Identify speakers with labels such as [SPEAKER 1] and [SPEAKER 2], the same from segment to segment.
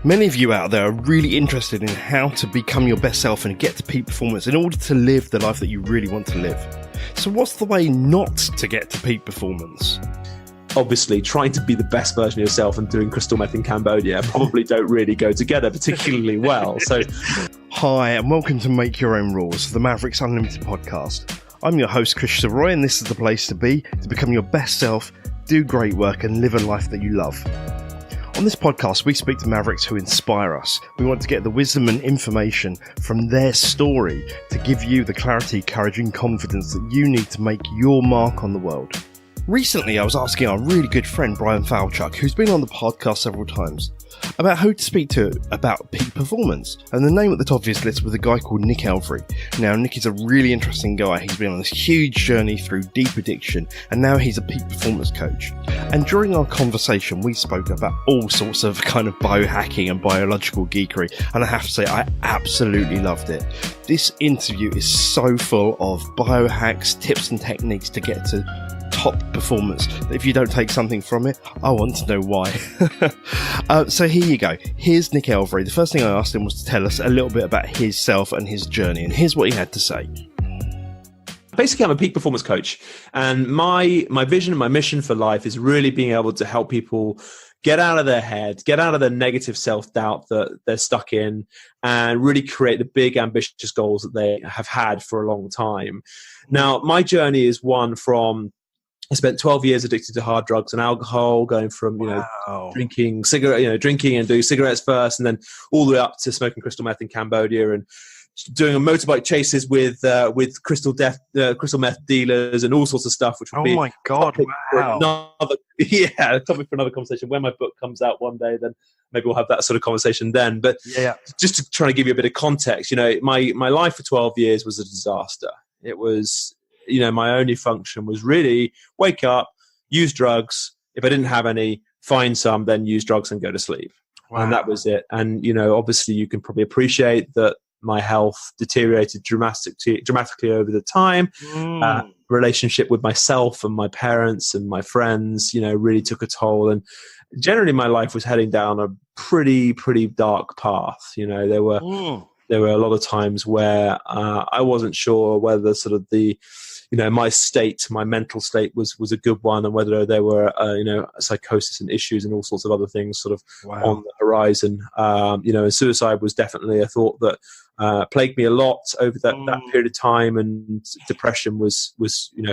[SPEAKER 1] Many of you out there are really interested in how to become your best self and get to peak performance in order to live the life that you really want to live. So what's the way not to get to peak performance?
[SPEAKER 2] Obviously, trying to be the best version of yourself and doing crystal meth in Cambodia probably don't really go together particularly well. So,
[SPEAKER 1] hi, and welcome to Make Your Own Rules, the Mavericks Unlimited podcast. I'm your host, Chris Roy, and this is the place to be to become your best self, do great work, and live a life that you love. On this podcast, we speak to Mavericks who inspire us. We want to get the wisdom and information from their story to give you the clarity, courage, and confidence that you need to make your mark on the world. Recently, I was asking our really good friend, Brian Falchuk, who's been on the podcast several times, about who to speak to about peak performance. And the name at the top of his list was a guy called Nick Elvery. Now, Nick is a really interesting guy. He's been on this huge journey through deep addiction, and now he's a peak performance coach. And during our conversation, we spoke about all sorts of kind of biohacking and biological geekery. And I have to say, I absolutely loved it. This interview is so full of biohacks, tips and techniques to get to top performance. If you don't take something from it, I want to know why. So here you go. Here's Nick Elvery. The first thing I asked him was to tell us a little bit about himself and his journey, and here's what he had to say.
[SPEAKER 2] Basically, I'm a peak performance coach, and my vision and my mission for life is really being able to help people get out of their head, get out of the negative self-doubt that they're stuck in, and really create the big, ambitious goals that they have had for a long time. Now, my journey is one from I spent 12 years addicted to hard drugs and alcohol, going from drinking and doing cigarettes first, and then all the way up to smoking crystal meth in Cambodia and doing motorbike chases with crystal meth dealers and all sorts of stuff, which would be
[SPEAKER 1] my god, wow.
[SPEAKER 2] A topic for another conversation. When my book comes out one day, then maybe we'll have that sort of conversation then. But just to try to give you a bit of context, my life for 12 years was a disaster. It was, my only function was really wake up, use drugs. If I didn't have any, find some, then use drugs and go to sleep. Wow. And that was it. And, obviously you can probably appreciate that my health deteriorated dramatically over the time. Relationship with myself and my parents and my friends, really took a toll. And generally my life was heading down a pretty dark path. There were a lot of times where I wasn't sure whether sort of my mental state was a good one, and whether there were psychosis and issues and all sorts of other things sort of on the horizon. And suicide was definitely a thought that plagued me a lot over that period of time, and depression was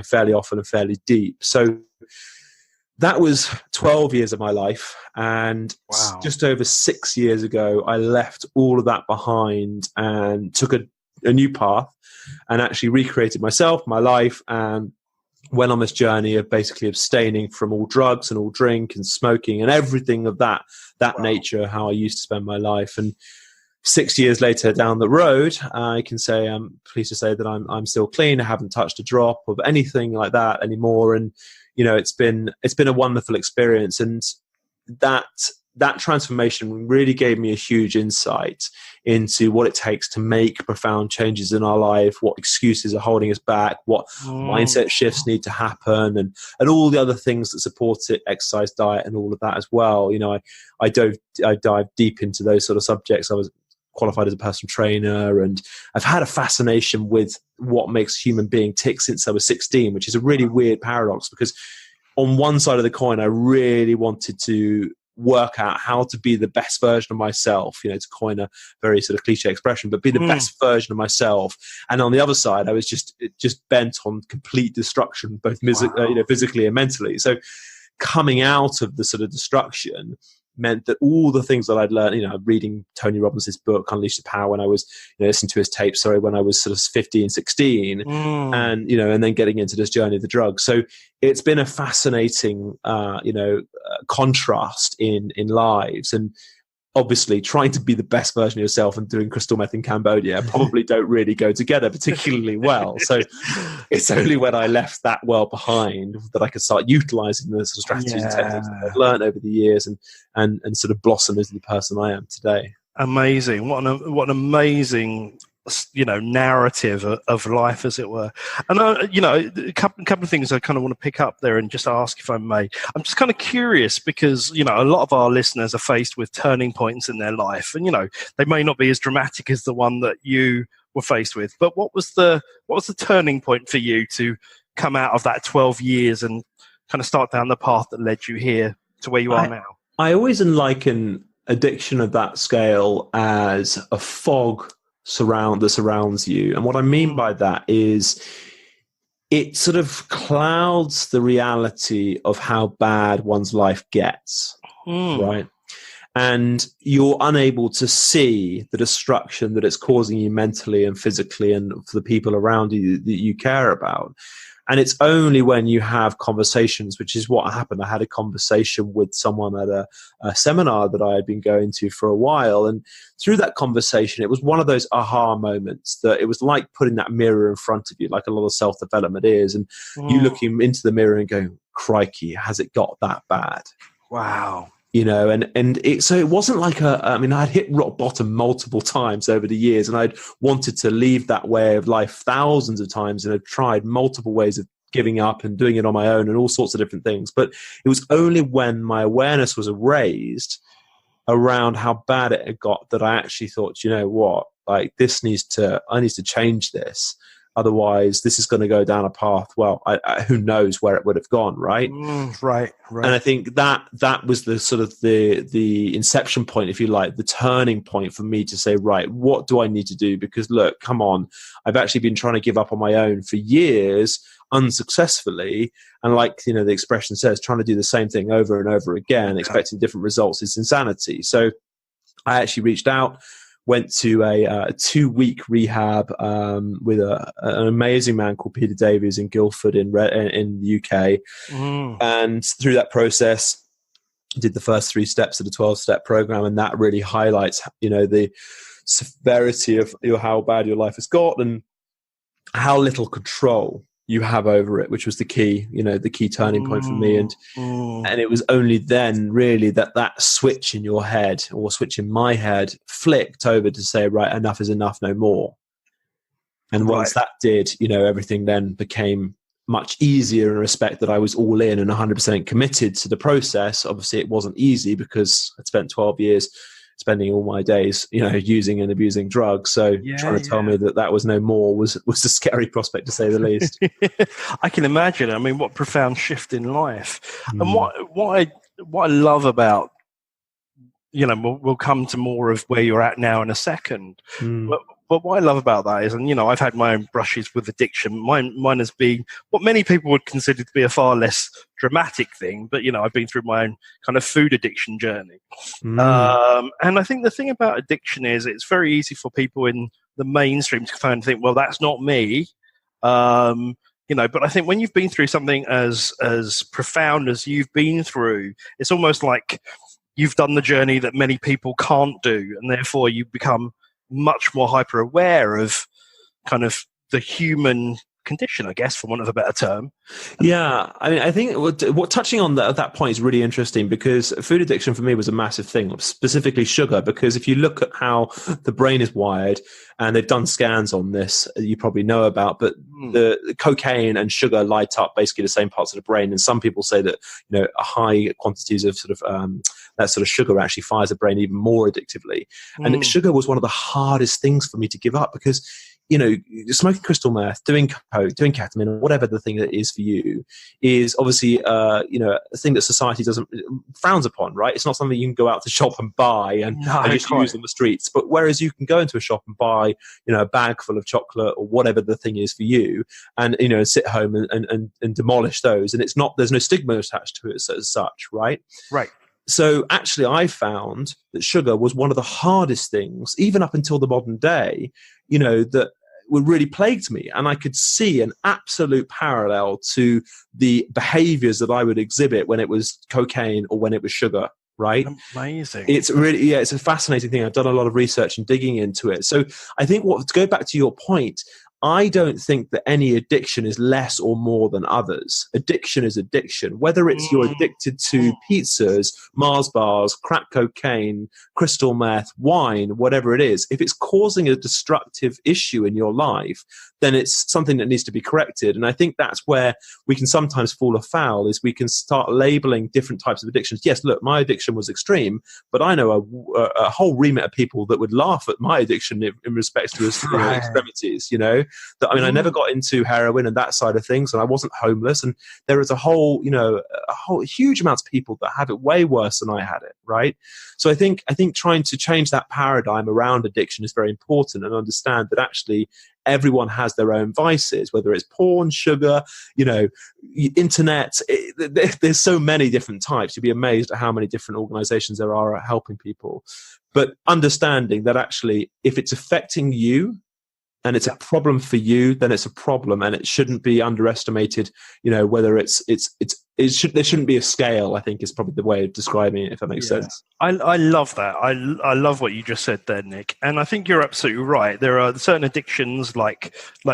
[SPEAKER 2] fairly often and fairly deep. So that was 12 years of my life, and just over 6 years ago, I left all of that behind and took a new path, and actually recreated myself, my life, and went on this journey of basically abstaining from all drugs and all drink and smoking and everything of that nature, how I used to spend my life. And 6 years later down the road, I can say I'm pleased to say that I'm still clean. I haven't touched a drop of anything like that anymore. And it's been a wonderful experience, and that transformation really gave me a huge insight into what it takes to make profound changes in our life, what excuses are holding us back, what mindset shifts need to happen, and all the other things that support it, exercise, diet, and all of that as well. I dive deep into those sort of subjects. I was qualified as a personal trainer, and I've had a fascination with what makes a human being tick since I was 16, which is a really weird paradox, because on one side of the coin, I really wanted to work out how to be the best version of myself, to coin a very sort of cliche expression, but be the best version of myself. And on the other side, I was just bent on complete destruction, both physically and mentally. So coming out of the sort of destruction meant that all the things that I'd learned, reading Tony Robbins' book, Unleash the Power, when I was, listening to his tape, when I was sort of 15, 16, and, and then getting into this journey of the drugs. So it's been a fascinating, contrast in lives. And obviously trying to be the best version of yourself and doing crystal meth in Cambodia probably don't really go together particularly well. So it's only when I left that world behind that I could start utilizing the sort of strategies and techniques that I've learned over the years and sort of blossom into the person I am today.
[SPEAKER 1] Amazing. What an amazing narrative of life, as it were. And a couple of things I kind of want to pick up there and just ask, if I may. I'm just kind of curious because a lot of our listeners are faced with turning points in their life, and they may not be as dramatic as the one that you were faced with. But what was the turning point for you to come out of that 12 years and kind of start down the path that led you here to where you are now?
[SPEAKER 2] I always liken addiction of that scale as a fog that surrounds you. And what I mean by that is it sort of clouds the reality of how bad one's life gets, right? And you're unable to see the destruction that it's causing you mentally and physically and for the people around you that you care about. And it's only when you have conversations, which is what happened. I had a conversation with someone at a seminar that I had been going to for a while. And through that conversation, it was one of those aha moments that it was like putting that mirror in front of you, like a lot of self-development is. And you looking into the mirror and going, crikey, has it got that bad?
[SPEAKER 1] Wow.
[SPEAKER 2] So it wasn't like I'd hit rock bottom multiple times over the years, and I'd wanted to leave that way of life thousands of times, and had tried multiple ways of giving up and doing it on my own and all sorts of different things. But it was only when my awareness was raised around how bad it had got that I actually thought, what, like I need to change this. Otherwise, this is going to go down a path. Well, who knows where it would have gone, right?
[SPEAKER 1] Right.
[SPEAKER 2] And I think that was the sort of the inception point, if you like, the turning point for me to say, right, what do I need to do? Because look, come on, I've actually been trying to give up on my own for years, unsuccessfully, and like the expression says, trying to do the same thing over and over again, expecting different results is insanity. So I actually reached out. Went to a 2-week rehab with an amazing man called Peter Davies in Guildford in the UK. And through that process, did the first 3 steps of the 12-step program, and that really highlights, the severity of how bad your life has got and how little control you have over it, which was the key turning point for me. And it was only then really that switch in your head, or switch in my head, flicked over to say, right, enough is enough, no more. And once that did, everything then became much easier in respect that I was all in and 100% committed to the process. Obviously it wasn't easy because I'd spent 12 years spending all my days, using and abusing drugs. So trying to tell me that was no more was a scary prospect, to say the least.
[SPEAKER 1] I can imagine. I mean, what a profound shift in life. And what I love about, we'll come to more of where you're at now in a second. But what I love about that is, and I've had my own brushes with addiction. Mine has been what many people would consider to be a far less dramatic thing, but I've been through my own kind of food addiction journey. And I think the thing about addiction is it's very easy for people in the mainstream to kind of think, well, that's not me. But I think when you've been through something as profound as you've been through, it's almost like you've done the journey that many people can't do, and therefore you become much more hyper aware of kind of the human condition, I guess, for want of a better term.
[SPEAKER 2] Yeah, I mean, I think what touching on that point is really interesting, because food addiction for me was a massive thing, specifically sugar, because if you look at how the brain is wired, and they've done scans on this you probably know about, but the cocaine and sugar light up basically the same parts of the brain, and some people say that high quantities of sort of that sort of sugar actually fires the brain even more addictively. And sugar was one of the hardest things for me to give up, because smoking crystal meth, doing coke, doing ketamine, or whatever the thing that is for you, is obviously a thing that society frowns upon, right? It's not something you can go out to shop and buy and just use on the streets. But whereas you can go into a shop and buy, a bag full of chocolate or whatever the thing is for you, and sit home and demolish those, and there's no stigma attached to it as such, right?
[SPEAKER 1] Right.
[SPEAKER 2] So actually, I found that sugar was one of the hardest things, even up until the modern day, that would really plagued me. And I could see an absolute parallel to the behaviors that I would exhibit when it was cocaine or when it was sugar, right?
[SPEAKER 1] Amazing.
[SPEAKER 2] It's really, it's a fascinating thing. I've done a lot of research and digging into it. So I think to go back to your point, I don't think that any addiction is less or more than others. Addiction is addiction. Whether it's you're addicted to pizzas, Mars bars, crack cocaine, crystal meth, wine, whatever it is, if it's causing a destructive issue in your life, then it's something that needs to be corrected. And I think that's where we can sometimes fall afoul, is we can start labeling different types of addictions. Yes, look, my addiction was extreme, but I know a whole remit of people that would laugh at my addiction in respect to extremities, you know. That, I mean, I never got into heroin and that side of things, and I wasn't homeless. And there is a whole huge amount of people that have it way worse than I had it, right? So I think trying to change that paradigm around addiction is very important, and understand that actually everyone has their own vices, whether it's porn, sugar, you know, internet. There's so many different types. You'd be amazed at how many different organizations there are at helping people. But understanding that actually, if it's affecting you, and it's a problem for you, then it's a problem, and it shouldn't be underestimated. You know, whether there shouldn't be a scale, I think, is probably the way of describing it, if that makes sense.
[SPEAKER 1] I love that. I love what you just said there, Nick. And I think you're absolutely right. There are certain addictions like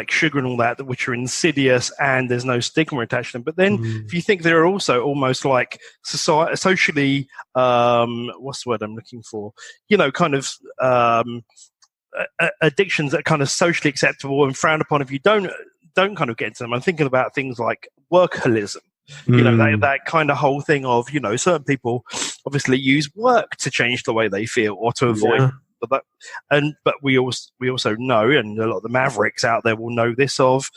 [SPEAKER 1] sugar and all that, which are insidious and there's no stigma attached to them. But then if you think there are also almost like socially, what's the word I'm looking for? You know, kind of, addictions that are kind of socially acceptable and frowned upon if you don't kind of get into them. I'm thinking about things like workaholism. You know, that kind of whole thing of, you know, certain people obviously use work to change the way they feel or to avoid that. But we also know, and a lot of the Mavericks out there will know this, of,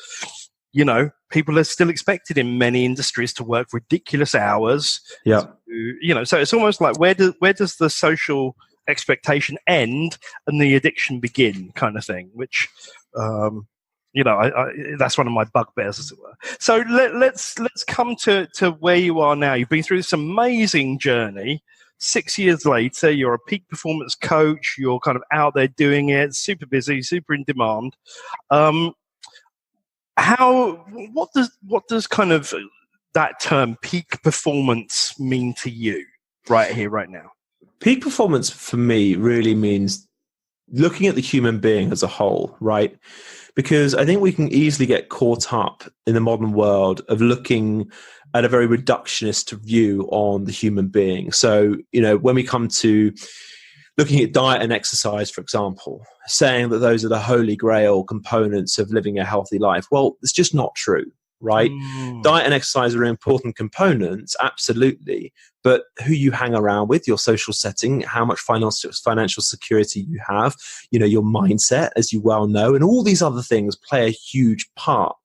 [SPEAKER 1] you know, people are still expected in many industries to work ridiculous hours. Yeah. You know, so it's almost like where does the social expectation end and the addiction begin, kind of thing, which you know, that's one of my bugbears, as it were. So let's come to where you are now. You've been through this amazing journey. 6 years later, you're a peak performance coach. You're kind of out there doing it, super busy, super in demand. What does kind of that term peak performance mean to you right here, right now?
[SPEAKER 2] Peak performance for me really means looking at the human being as a whole, right? Because I think we can easily get caught up in the modern world of looking at a very reductionist view on the human being. So, you know, when we come to looking at diet and exercise, for example, saying that those are the holy grail components of living a healthy life, well, it's just not true. Right? Diet and exercise are important components, absolutely. But who you hang around with, your social setting, how much financial security you have, you know, your mindset, as you well know, and all these other things play a huge part.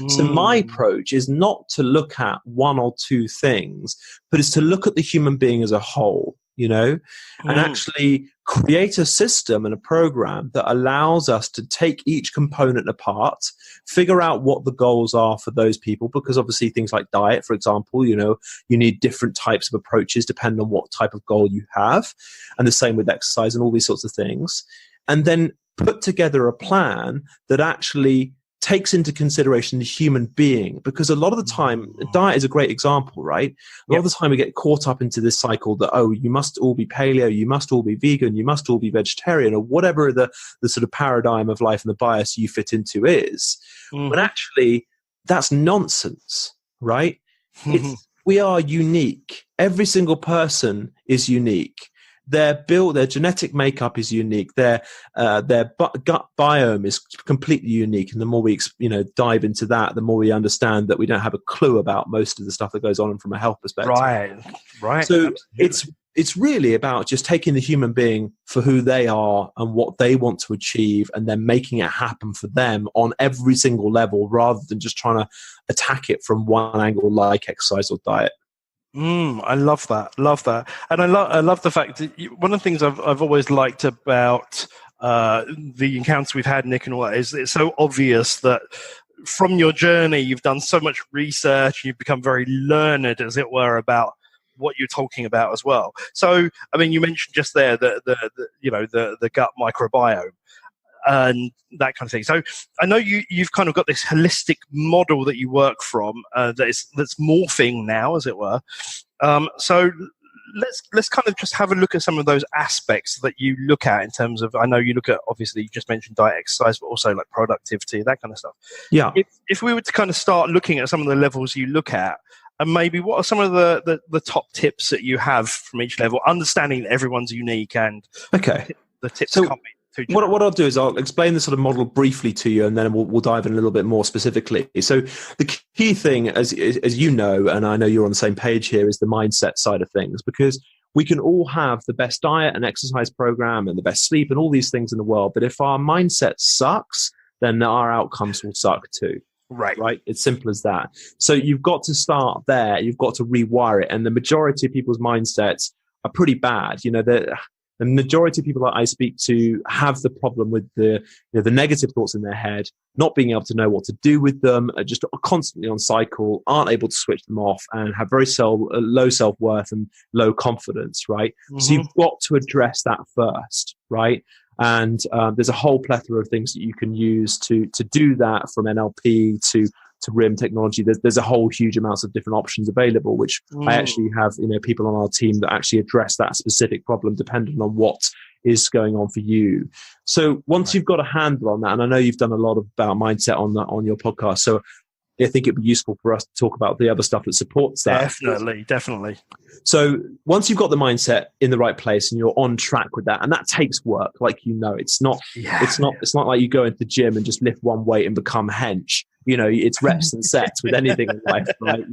[SPEAKER 2] So my approach is not to look at one or two things, but is to look at the human being as a whole, you know, and actually create a system and a program that allows us to take each component apart, figure out what the goals are for those people, because obviously things like diet, for example, you know, you need different types of approaches depending on what type of goal you have, and the same with exercise and all these sorts of things, and then put together a plan that actually takes into consideration the human being. Because a lot of the time, diet is a great example, right? A lot of the time we get caught up into this cycle that, oh, you must all be paleo, you must all be vegan, you must all be vegetarian, or whatever the sort of paradigm of life and the bias you fit into is. But actually, that's nonsense, right? We are unique. Every single person is unique. Their genetic makeup is unique. Their gut biome is completely unique. And the more we, dive into that, the more we understand that we don't have a clue about most of the stuff that goes on from a health perspective.
[SPEAKER 1] Right.
[SPEAKER 2] So it's really about just taking the human being for who they are and what they want to achieve, and then making it happen for them on every single level, rather than just trying to attack it from one angle, like exercise or diet.
[SPEAKER 1] I love that. And I love the fact that one of the things I've always liked about the encounters we've had, Nick, and all that, is it's so obvious that from your journey you've done so much research, you've become very learned, as it were, about what you're talking about as well. So, I mean, you mentioned just there the gut microbiome and that kind of thing. So I know you've kind of got this holistic model that you work from that's morphing now, as it were. So let's kind of just have a look at some of those aspects that you look at in terms of, I know you look at, obviously you just mentioned diet, exercise, but also like productivity, that kind of stuff.
[SPEAKER 2] Yeah.
[SPEAKER 1] If we were to kind of start looking at some of the levels you look at, and maybe what are some of the top tips that you have from each level, understanding that everyone's unique and the tips can't be too general.
[SPEAKER 2] What I'll do is I'll explain the sort of model briefly to you, and then we'll dive in a little bit more specifically. So the key thing, as you know, and I know you're on the same page here, is the mindset side of things, because we can all have the best diet and exercise program and the best sleep and all these things in the world, but if our mindset sucks, then our outcomes will suck too. Right. It's simple as that. So you've got to start there. You've got to rewire it. And the majority of people's mindsets are pretty bad. You know, the majority of people that I speak to have the problem with the negative thoughts in their head, not being able to know what to do with them, are just constantly on cycle, aren't able to switch them off, and have very low self-worth and low confidence, right? Mm-hmm. So you've got to address that first, right? And there's a whole plethora of things that you can use to do that, from NLP to RIM technology. There's a whole huge amounts of different options available, which I actually have people on our team that actually address that specific problem depending on what is going on for you. So once you've got a handle on that, and I know you've done a lot about mindset on your podcast, so I think it'd be useful for us to talk about the other stuff that supports that.
[SPEAKER 1] Definitely.
[SPEAKER 2] So once you've got the mindset in the right place and you're on track with that, and that takes work, like, it's not like you go into the gym and just lift one weight and become hench. It's reps and sets with anything in life, right?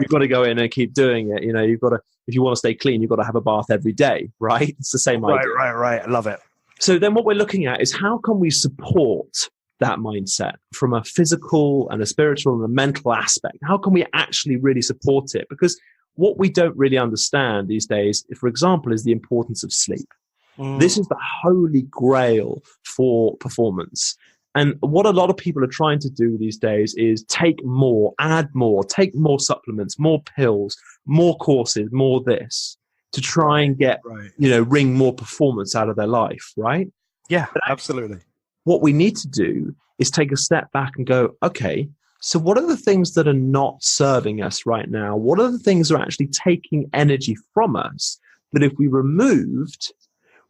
[SPEAKER 2] You've got to go in and keep doing it. You've got to, if you want to stay clean, you've got to have a bath every day, right? It's the same idea.
[SPEAKER 1] Right. I love it.
[SPEAKER 2] So then what we're looking at is how can we support that mindset from a physical and a spiritual and a mental aspect? How can we actually really support it? Because what we don't really understand these days, for example, is the importance of sleep. This is the holy grail for performance. And what a lot of people are trying to do these days is take more, add more, take more supplements, more pills, more courses, more this, to try and get, wring more performance out of their life, right?
[SPEAKER 1] Yeah, absolutely.
[SPEAKER 2] What we need to do is take a step back and go, okay, so what are the things that are not serving us right now? What are the things that are actually taking energy from us that if we removed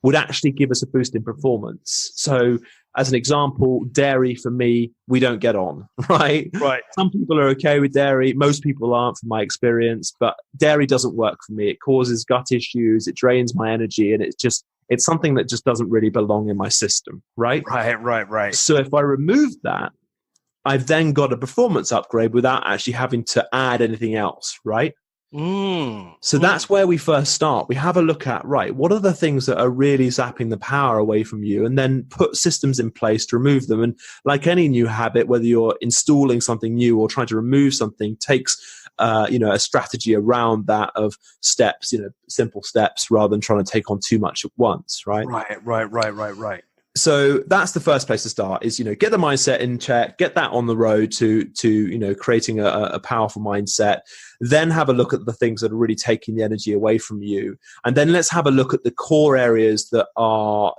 [SPEAKER 2] would actually give us a boost in performance? So as an example, dairy for me, we don't get on, right?
[SPEAKER 1] Right.
[SPEAKER 2] Some people are okay with dairy. Most people aren't, from my experience, but dairy doesn't work for me. It causes gut issues. It drains my energy. And it's something that just doesn't really belong in my system, right?
[SPEAKER 1] Right.
[SPEAKER 2] So if I remove that, I've then got a performance upgrade without actually having to add anything else, right? So that's where we first start. We have a look at, what are the things that are really zapping the power away from you, and then put systems in place to remove them. And like any new habit, whether you're installing something new or trying to remove something, takes a strategy around that of steps, simple steps, rather than trying to take on too much at once, right?
[SPEAKER 1] Right.
[SPEAKER 2] So that's the first place to start, is, get the mindset in check, get that on the road to creating a powerful mindset. Then have a look at the things that are really taking the energy away from you. And then let's have a look at the core areas that are,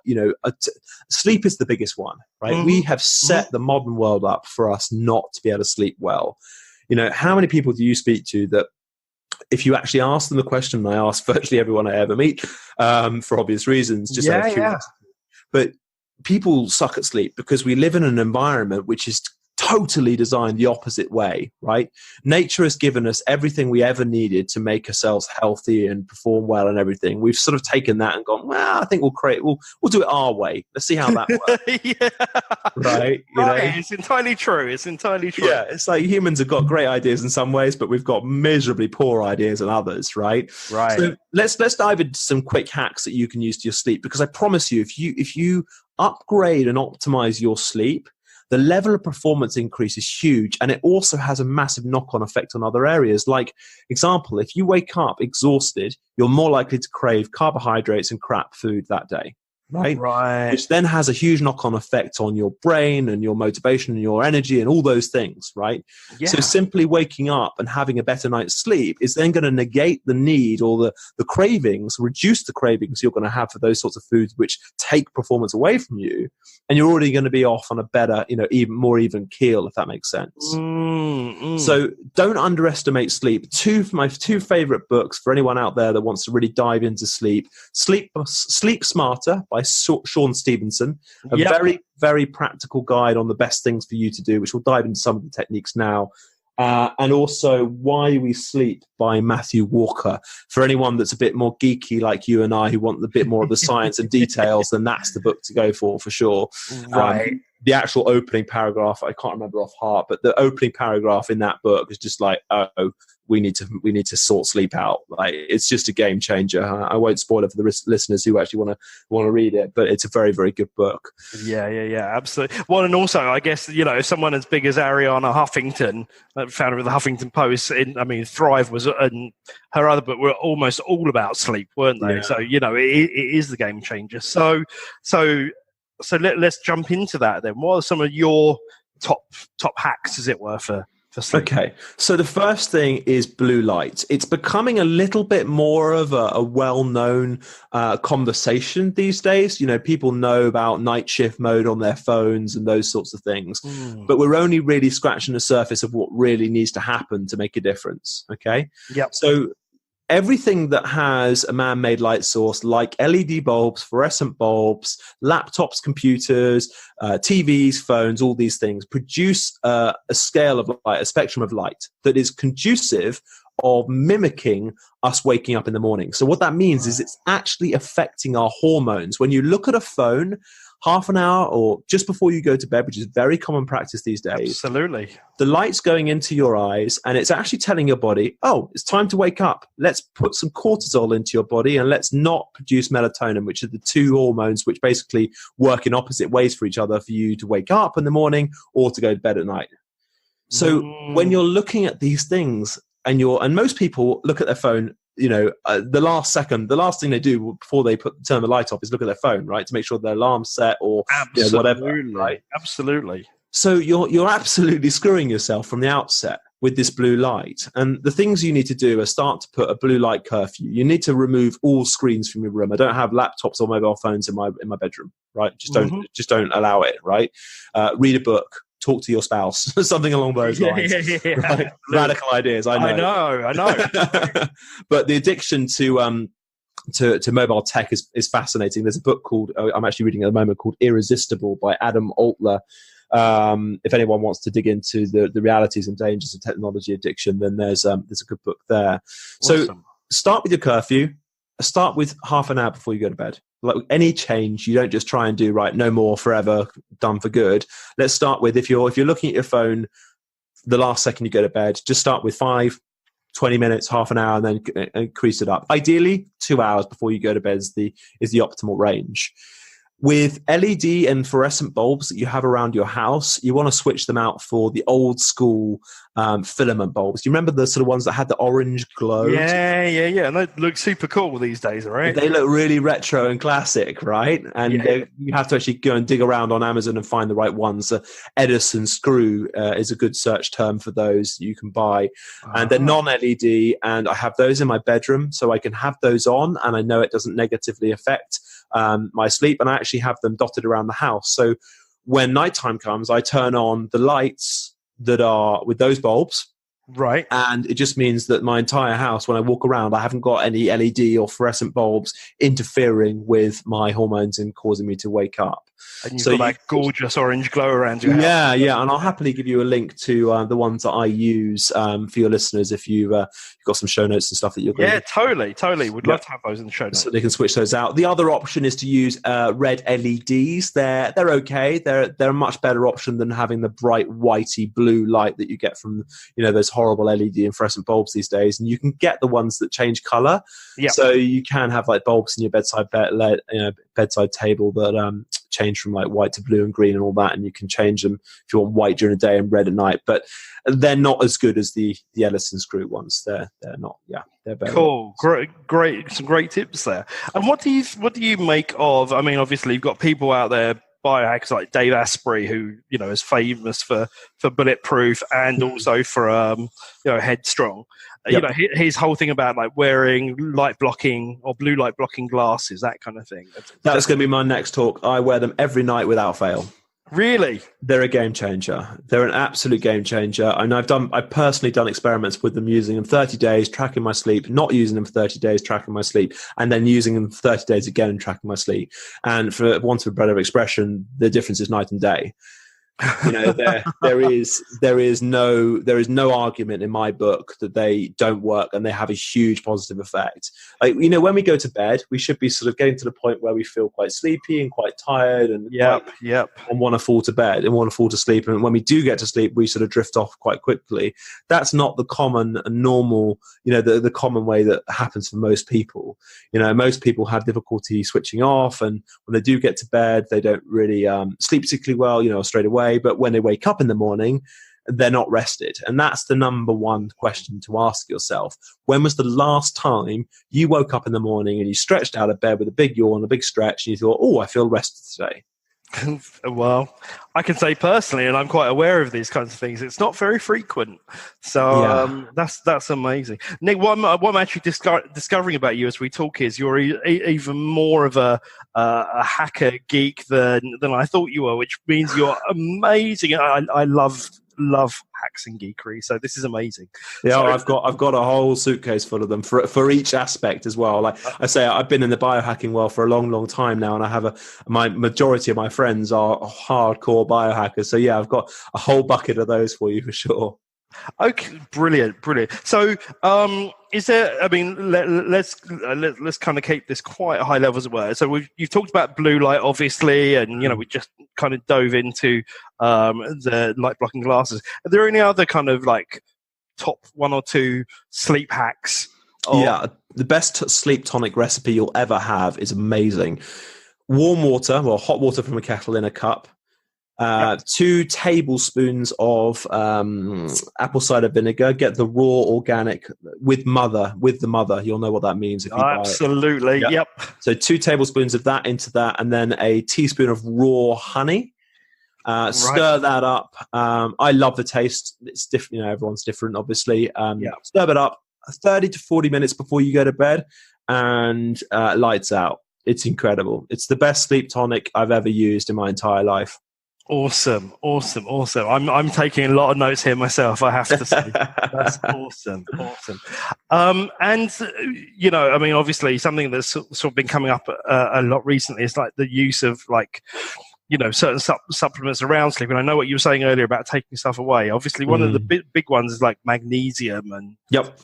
[SPEAKER 2] sleep is the biggest one, right? Mm-hmm. We have set the modern world up for us not to be able to sleep well. How many people do you speak to that, if you actually ask them the question, and I ask virtually everyone I ever meet, for obvious reasons, just out of curiosity. But people suck at sleep because we live in an environment which is totally designed the opposite way, right? Nature has given us everything we ever needed to make ourselves healthy and perform well and everything. We've sort of taken that and gone, well, I think we'll do it our way. Let's see how that works. Right?
[SPEAKER 1] It's entirely true.
[SPEAKER 2] Yeah, it's like humans have got great ideas in some ways, but we've got miserably poor ideas in others, right?
[SPEAKER 1] Right.
[SPEAKER 2] So let's dive into some quick hacks that you can use to your sleep, because I promise you, if you upgrade and optimize your sleep, the level of performance increase is huge, and it also has a massive knock-on effect on other areas. Like, example, if you wake up exhausted, you're more likely to crave carbohydrates and crap food that day. right? Which then has a huge knock-on effect on your brain and your motivation and your energy and all those things, right? Yeah. So simply waking up and having a better night's sleep is then going to negate the need or the cravings, reduce the cravings you're going to have for those sorts of foods which take performance away from you, and you're already going to be off on a better, even more even keel, if that makes sense. So don't underestimate sleep. My two favorite books for anyone out there that wants to really dive into sleep: Sleep Smarter by Sean Stevenson, a very, very practical guide on the best things for you to do, which we'll dive into some of the techniques now. And also Why We Sleep by Matthew Walker. For anyone that's a bit more geeky like you and I, who want a bit more of the science and details, then that's the book to go for sure. Right. The actual opening paragraph, I can't remember off heart, but the opening paragraph in that book is just like, oh, we need to sort sleep out. Like, it's just a game changer. I won't spoil it for the listeners who actually want to read it, but it's a very, very good book.
[SPEAKER 1] Yeah, absolutely. Well, and also, I guess, someone as big as Ariana Huffington, founder of the Huffington Post, Thrive was, and her other book were almost all about sleep, weren't they? Yeah. So, it is the game changer. So let's jump into that then. What are some of your top hacks, as it were, for sleep?
[SPEAKER 2] Okay, so the first thing is blue light. It's becoming a little bit more of a well-known conversation these days. People know about night shift mode on their phones and those sorts of things, but we're only really scratching the surface of what really needs to happen to make a difference. Okay.
[SPEAKER 1] Yep.
[SPEAKER 2] So everything that has a man-made light source, like LED bulbs, fluorescent bulbs, laptops, computers, TVs, phones, all these things produce a scale of light, a spectrum of light that is conducive of mimicking us waking up in the morning. So what that means is it's actually affecting our hormones. When you look at a phone, half an hour or just before you go to bed, which is very common practice these days.
[SPEAKER 1] Absolutely.
[SPEAKER 2] The light's going into your eyes and it's actually telling your body, oh, it's time to wake up. Let's put some cortisol into your body and let's not produce melatonin, which are the two hormones which basically work in opposite ways for each other for you to wake up in the morning or to go to bed at night. So when you're looking at these things and most people look at their phone, the last thing they do before they turn the light off is look at their phone, right, to make sure their alarm's set or whatever, right?
[SPEAKER 1] Absolutely.
[SPEAKER 2] So you're absolutely screwing yourself from the outset with this blue light. And the things you need to do are start to put a blue light curfew. You need to remove all screens from your room. I don't have laptops or mobile phones in my bedroom, right? Just don't allow it, right? Read a book. Talk to your spouse, something along those lines. Yeah. Right? Radical ideas, I know. But the addiction to mobile tech is fascinating. There's a book called, I'm actually reading at the moment, called Irresistible by Adam Altler. If anyone wants to dig into the realities and dangers of technology addiction, then there's a good book there. Awesome. So start with your curfew. Start with half an hour before you go to bed. Like any change, you don't just try and do no more forever, done for good. Let's start with, if you're looking at your phone the last second you go to bed, just start with 5, 20 minutes, half an hour, and then increase it up. Ideally, 2 hours before you go to bed is the optimal range. With LED and fluorescent bulbs that you have around your house, you want to switch them out for the old school filament bulbs. Do you remember the sort of ones that had the orange glow?
[SPEAKER 1] Yeah. And they look super cool these days, right?
[SPEAKER 2] They look really retro and classic, right? And you have to actually go and dig around on Amazon and find the right ones. Edison screw is a good search term for those you can buy. And they're non-LED, and I have those in my bedroom, so I can have those on, and I know it doesn't negatively affect my sleep, and I actually have them dotted around the house. So when nighttime comes, I turn on the lights that are with those bulbs.
[SPEAKER 1] Right.
[SPEAKER 2] And it just means that my entire house, when I walk around, I haven't got any LED or fluorescent bulbs interfering with my hormones and causing me to wake up.
[SPEAKER 1] And you've got that gorgeous orange glow around your house.
[SPEAKER 2] Yeah. And I'll happily give you a link to the ones that I use for your listeners if you've got some show notes and stuff that you're going to...
[SPEAKER 1] totally. We'd love to have those in the show notes.
[SPEAKER 2] So they can switch those out. The other option is to use red LEDs. They're okay. They're a much better option than having the bright whitey blue light that you get from those horrible LED fluorescent bulbs these days, and you can get the ones that change color. Yeah. So you can have like bulbs in your bedside table that change from like white to blue and green and all that, and you can change them if you want white during the day and red at night. But they're not as good as the Ellison screw ones. They're not. Yeah, they're better.
[SPEAKER 1] Cool, great, some great tips there. And what do you make of? I mean, obviously you've got people out there, biohacks like Dave Asprey, who is famous for bulletproof and also for headstrong. Yep. His whole thing about like wearing light blocking or blue light blocking glasses, that kind of thing.
[SPEAKER 2] That's going to be my next talk. I wear them every night without fail.
[SPEAKER 1] Really?
[SPEAKER 2] They're a game changer. They're an absolute game changer. And I've personally done experiments with them, using them 30 days, tracking my sleep, not using them for 30 days, tracking my sleep, and then using them for 30 days again and tracking my sleep. And for want of a better expression, the difference is night and day. There is no argument in my book that they don't work, and they have a huge positive effect. Like, when we go to bed, we should be sort of getting to the point where we feel quite sleepy and quite tired and and want to fall to bed and want to fall to sleep. And when we do get to sleep, we sort of drift off quite quickly. That's not the common and normal, the common way that happens for most people. Most people have difficulty switching off, and when they do get to bed, they don't really sleep particularly well, straight away. But when they wake up in the morning, they're not rested. And that's the number one question to ask yourself. When was the last time you woke up in the morning and you stretched out of bed with a big yawn, a big stretch, and you thought, oh, I feel rested today?
[SPEAKER 1] Well, I can say personally, and I'm quite aware of these kinds of things, it's not very frequent. So that's amazing. Nick, what I'm actually discovering about you as we talk is you're even more of a hacker geek than I thought you were, which means you're amazing. I love hacks and geekery, so this is amazing.
[SPEAKER 2] I've got a whole suitcase full of them for each aspect as well. Like I say, I've been in the biohacking world for a long time now, and I have my majority of my friends are hardcore biohackers. So I've got a whole bucket of those for you for sure.
[SPEAKER 1] Okay, brilliant. So, is there? I mean, let's kind of keep this quite high level as it were. So you've talked about blue light, obviously, and we just kind of dove into the light blocking glasses. Are there any other kind of like top 1 or 2 sleep hacks?
[SPEAKER 2] The best sleep tonic recipe you'll ever have is amazing. Warm water, hot water from a kettle in a cup. 2 tablespoons of apple cider vinegar. Get the raw organic with the mother. You'll know what that means if you buy it.
[SPEAKER 1] Absolutely. Yep.
[SPEAKER 2] So 2 tablespoons of that into that, and then a teaspoon of raw honey. Stir that up. I love the taste. It's different. Everyone's different, obviously. Stir it up 30 to 40 minutes before you go to bed, and lights out. It's incredible. It's the best sleep tonic I've ever used in my entire life.
[SPEAKER 1] Awesome. I'm taking a lot of notes here myself, I have to say. That's awesome. And I mean, obviously something that's sort of been coming up a lot recently is like the use of like, certain supplements around sleep. And I know what you were saying earlier about taking stuff away. Obviously one of the big ones is like magnesium, and about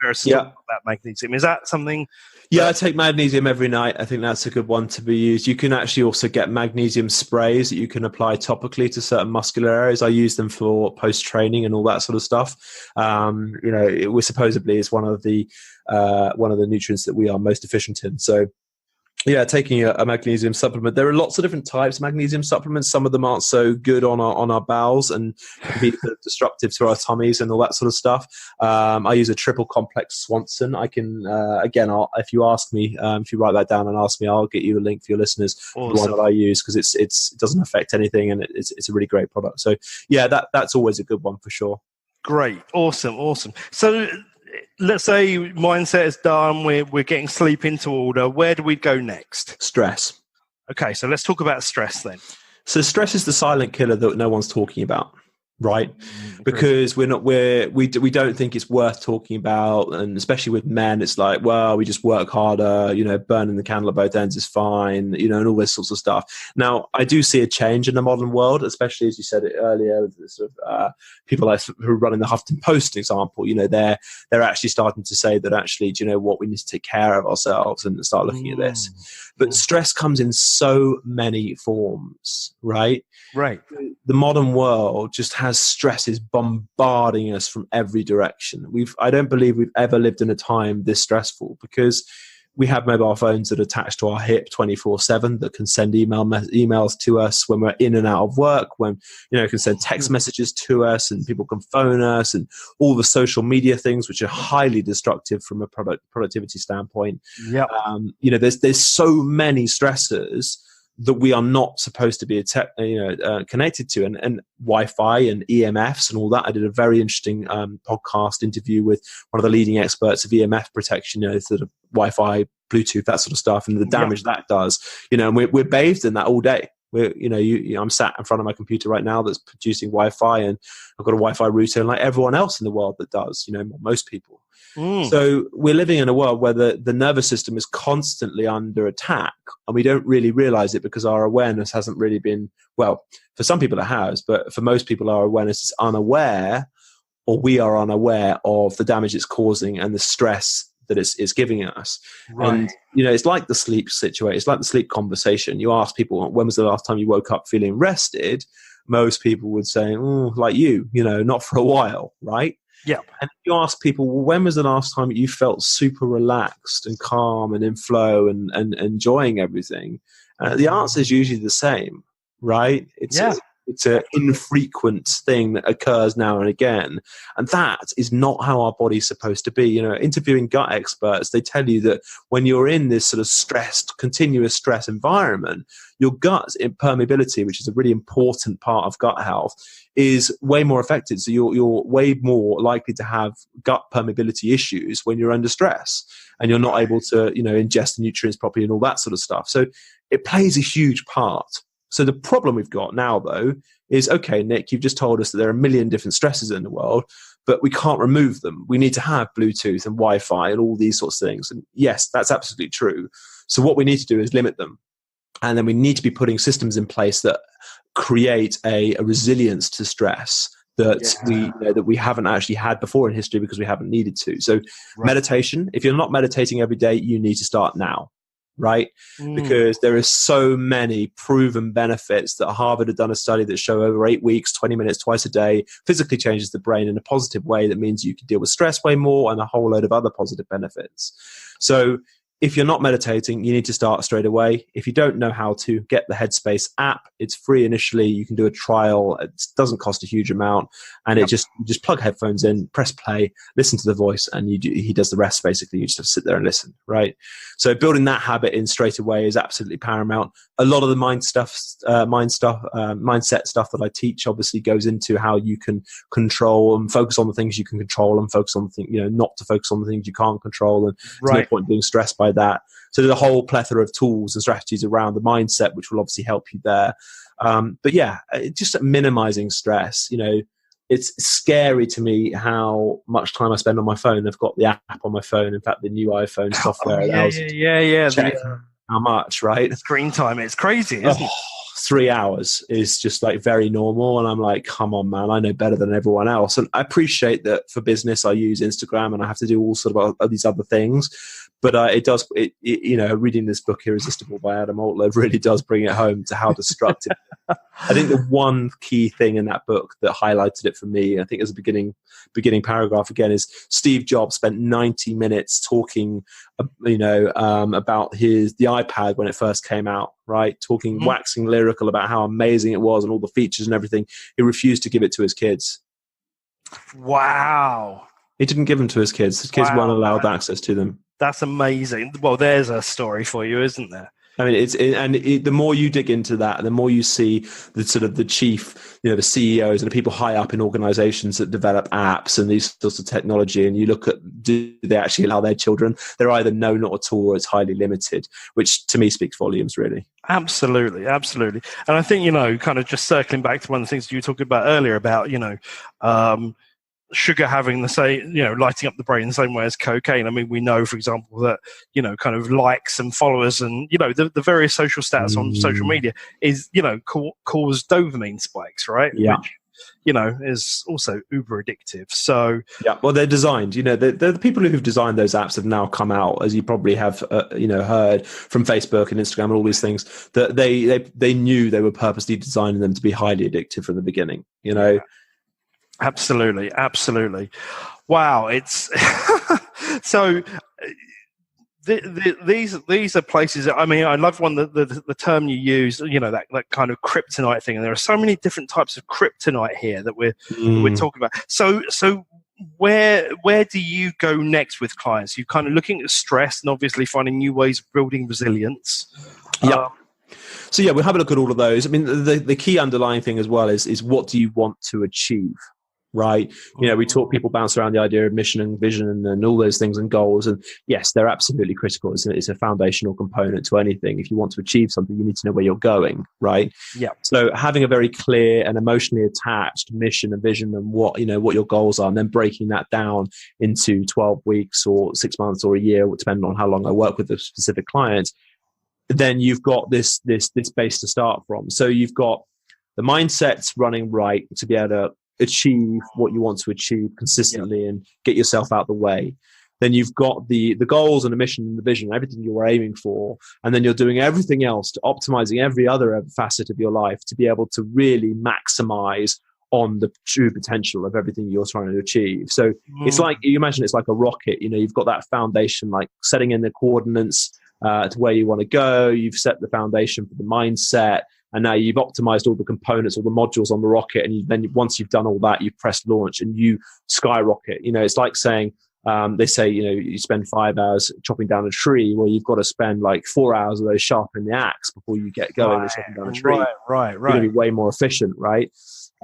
[SPEAKER 1] magnesium. Is that something?
[SPEAKER 2] I take magnesium every night. I think that's a good one to be used. You can actually also get magnesium sprays that you can apply topically to certain muscular areas. I use them for post-training and all that sort of stuff. It was supposedly is one of the nutrients that we are most deficient in. So taking a magnesium supplement. There are lots of different types of magnesium supplements. Some of them aren't so good on our bowels and can be destructive to our tummies and all that sort of stuff. I use a triple complex Swanson. I can, if you ask me, if you write that down and ask me, I'll get you a link for your listeners. Awesome. The one that I use, because it doesn't affect anything, and it's a really great product. So that's always a good one for sure.
[SPEAKER 1] Great. Awesome. So, let's say mindset is done, we're getting sleep into order. Where do we go next?
[SPEAKER 2] Stress.
[SPEAKER 1] Okay, so let's talk about stress then.
[SPEAKER 2] So stress is the silent killer that no one's talking about, right? Because we don't think it's worth talking about, and especially with men, it's like, well, we just work harder, burning the candle at both ends is fine, and all this sorts of stuff. Now, I do see a change in the modern world, especially as you said it earlier, sort of people like who are running the Huffington Post, example. They're actually starting to say that actually, do you know what, we need to take care of ourselves and start looking at this. But stress comes in so many forms, right?
[SPEAKER 1] Right.
[SPEAKER 2] The modern world just has stresses bombarding us from every direction. I don't believe we've ever lived in a time this stressful, because we have mobile phones that are attached to our hip 24/7 that can send emails to us when we're in and out of work, when, can send text messages to us, and people can phone us, and all the social media things, which are highly destructive from a productivity standpoint.
[SPEAKER 1] Yeah.
[SPEAKER 2] There's so many stressors that we are not supposed to be connected to, and Wi-Fi and EMFs and all that. I did a very interesting podcast interview with one of the leading experts of EMF protection, sort of Wi-Fi, Bluetooth, that sort of stuff, and the damage that does. And we're bathed in that all day. I'm sat in front of my computer right now that's producing Wi-Fi, and I've got a Wi-Fi router, like everyone else in the world that does. Most people. So we're living in a world where the nervous system is constantly under attack, and we don't really realize it because our awareness hasn't really been, well, for some people it has, but for most people our awareness is unaware, or we are unaware of the damage it's causing and the stress that it's giving us. Right. And, it's like the sleep situation. It's like the sleep conversation. You ask people, when was the last time you woke up feeling rested? Most people would say, like not for a while, right?
[SPEAKER 1] Yeah.
[SPEAKER 2] And you ask people, well, when was the last time you felt super relaxed and calm and in flow and enjoying everything? The answer is usually the same, right? It's an infrequent thing that occurs now and again. And that is not how our body's supposed to be. Interviewing gut experts, they tell you that when you're in this sort of stressed, continuous stress environment, your gut permeability, which is a really important part of gut health, is way more affected. So you're way more likely to have gut permeability issues when you're under stress and you're not able to, ingest the nutrients properly and all that sort of stuff. So it plays a huge part. So the problem we've got now, though, is, okay, Nick, you've just told us that there are a million different stresses in the world, but we can't remove them. We need to have Bluetooth and Wi-Fi and all these sorts of things. And yes, that's absolutely true. So what we need to do is limit them. And then we need to be putting systems in place that create a resilience to stress that we haven't actually had before in history because we haven't needed to. So meditation, if you're not meditating every day, you need to start now. Right? Because there are so many proven benefits that Harvard had done a study that show over 8 weeks, 20 minutes twice a day, physically changes the brain in a positive way. That means you can deal with stress way more and a whole load of other positive benefits. So if you're not meditating, you need to start straight away. If you don't know how to, get the Headspace app. It's free initially. You can do a trial. It doesn't cost a huge amount. And it just plug headphones in, press play, listen to the voice, and he does the rest, basically. You just have to sit there and listen, right? So building that habit in straight away is absolutely paramount. A lot of the mindset stuff that I teach obviously goes into how you can control and focus on the things you can control and focus on the things, not to focus on the things you can't control. And there's no point being stressed by that. So there's a whole plethora of tools and strategies around the mindset, which will obviously help you there. But just minimizing stress. It's scary to me how much time I spend on my phone. I've got the app on my phone. In fact, the new iPhone software allows check how much, right?
[SPEAKER 1] Screen time, it's crazy, isn't it?
[SPEAKER 2] 3 hours is just like very normal, and I'm like, come on, man, I know better than everyone else. And I appreciate that for business I use Instagram and I have to do all sort of these other things, but reading this book Irresistible by Adam Altler really does bring it home to how destructive. I think the one key thing in that book that highlighted it for me, I think as a beginning paragraph again, is Steve Jobs spent 90 minutes talking about the iPad when it first came out, right? Talking, waxing lyrical about how amazing it was and all the features and everything. He refused to give it to his kids.
[SPEAKER 1] Wow.
[SPEAKER 2] He didn't give them to his kids. His kids weren't allowed access to them.
[SPEAKER 1] That's amazing. Well, there's a story for you, isn't there?
[SPEAKER 2] I mean, the more you dig into that, the more you see the sort of the chief, the CEOs and the people high up in organizations that develop apps and these sorts of technology, and you look at, do they actually allow their children? They're either no, not at all, or it's highly limited, which to me speaks volumes, really.
[SPEAKER 1] Absolutely, absolutely. And I think, kind of just circling back to one of the things you were talking about earlier about, sugar having the same, lighting up the brain the same way as cocaine. I mean, we know, for example, that, kind of likes and followers and, the various social stats on social media is, cause dopamine spikes, right?
[SPEAKER 2] Yeah.
[SPEAKER 1] is also uber addictive. So
[SPEAKER 2] yeah, well, they're designed. The people who've designed those apps have now come out, as you probably have, heard from Facebook and Instagram and all these things, that they knew they were purposely designing them to be highly addictive from the beginning. Yeah.
[SPEAKER 1] Absolutely. Wow, it's so. These are places. I mean, I love the term you use. That kind of kryptonite thing, and there are so many different types of kryptonite here that we're talking about. So where do you go next with clients? You're kind of looking at stress and obviously finding new ways of building resilience.
[SPEAKER 2] Yeah. So yeah, we'll have a look at all of those. I mean, the key underlying thing as well is what do you want to achieve? Right. We talk, people bounce around the idea of mission and vision and all those things and goals. And yes, they're absolutely critical. It's a foundational component to anything. If you want to achieve something, you need to know where you're going. Right.
[SPEAKER 1] Yeah.
[SPEAKER 2] So having a very clear and emotionally attached mission and vision and what your goals are, and then breaking that down into 12 weeks or 6 months or a year, depending on how long I work with a specific client, then you've got this base to start from. So you've got the mindsets running right to be able to achieve what you want to achieve consistently and get yourself out the way. Then you've got the goals and the mission and the vision, everything you were aiming for, and then you're doing everything else to optimizing every other facet of your life to be able to really maximize on the true potential of everything you're trying to achieve. So it's like, you imagine it's like a rocket. You've got that foundation, like setting in the coordinates to where you want to go. You've set the foundation for the mindset. And now you've optimized all the components, all the modules on the rocket. And then once you've done all that, you've pressed launch and you skyrocket. It's like saying, they say, you spend 5 hours chopping down a tree. Well, you've got to spend like 4 hours of those sharpening the axe before you get going with chopping down a tree.
[SPEAKER 1] Right.
[SPEAKER 2] You're going to be way more efficient, right?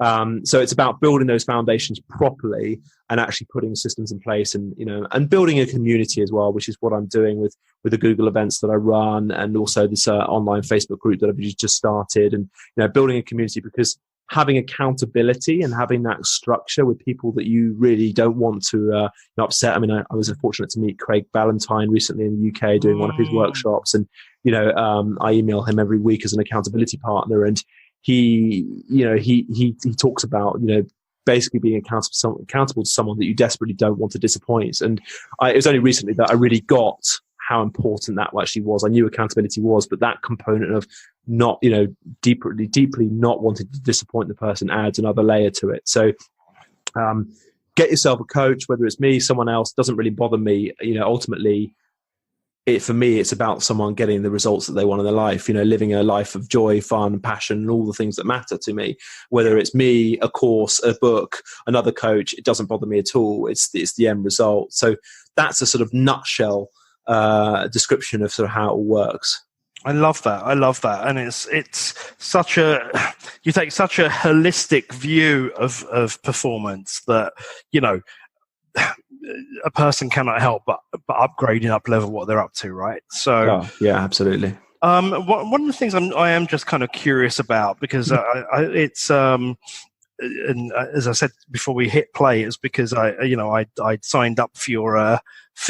[SPEAKER 2] So it's about building those foundations properly and actually putting systems in place and building a community as well, which is what I'm doing with the Google events that I run and also this online Facebook group that I've just started, and building a community, because having accountability and having that structure with people that you really don't want to upset. I mean, I was fortunate to meet Craig Ballantyne recently in the UK doing one of his workshops, and I email him every week as an accountability partner, and he talks about basically being accountable to someone that you desperately don't want to disappoint. And it was only recently that I really got how important that actually was. I knew accountability was, but that component of not, deeply not wanting to disappoint the person adds another layer to it. So get yourself a coach, whether it's me, someone else, doesn't really bother me. Ultimately, for me, it's about someone getting the results that they want in their life, living a life of joy, fun, passion, and all the things that matter to me. Whether it's me, a course, a book, another coach, it doesn't bother me at all. It's the end result. So that's a sort of nutshell description of sort of how it all works.
[SPEAKER 1] I love that. And it's such you take such a holistic view of performance that, a person cannot help but upgrading up level what they're up to, right? So
[SPEAKER 2] yeah, absolutely.
[SPEAKER 1] One of the things I am just kind of curious about, because it's and as I said before we hit play, is because I signed up for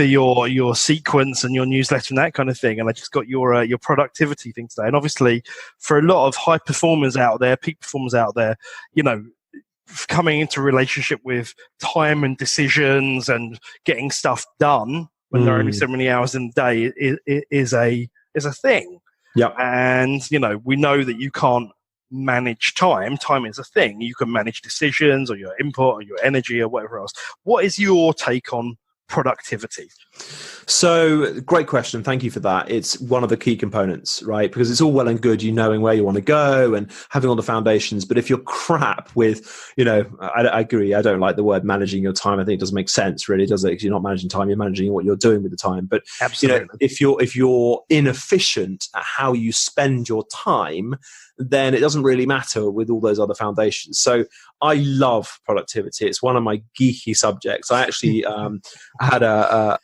[SPEAKER 1] your sequence and your newsletter and that kind of thing, and I just got your productivity thing today. And obviously, for a lot of high performers out there, peak performers out there, coming into relationship with time and decisions and getting stuff done when there are only so many hours in the day is a thing.
[SPEAKER 2] Yeah.
[SPEAKER 1] And we know that you can't manage time. Time is a thing. You can manage decisions or your input or your energy or whatever else. What is your take on productivity?
[SPEAKER 2] So, great question. Thank you for that. It's one of the key components, right? Because it's all well and good, knowing where you want to go and having all the foundations. But if you're crap with, I agree. I don't like the word managing your time. I think it doesn't make sense, really, does it? Because you're not managing time. You're managing what you're doing with the time. But
[SPEAKER 1] absolutely,
[SPEAKER 2] if you're inefficient at how you spend your time, then it doesn't really matter with all those other foundations. So I love productivity. It's one of my geeky subjects. I actually had a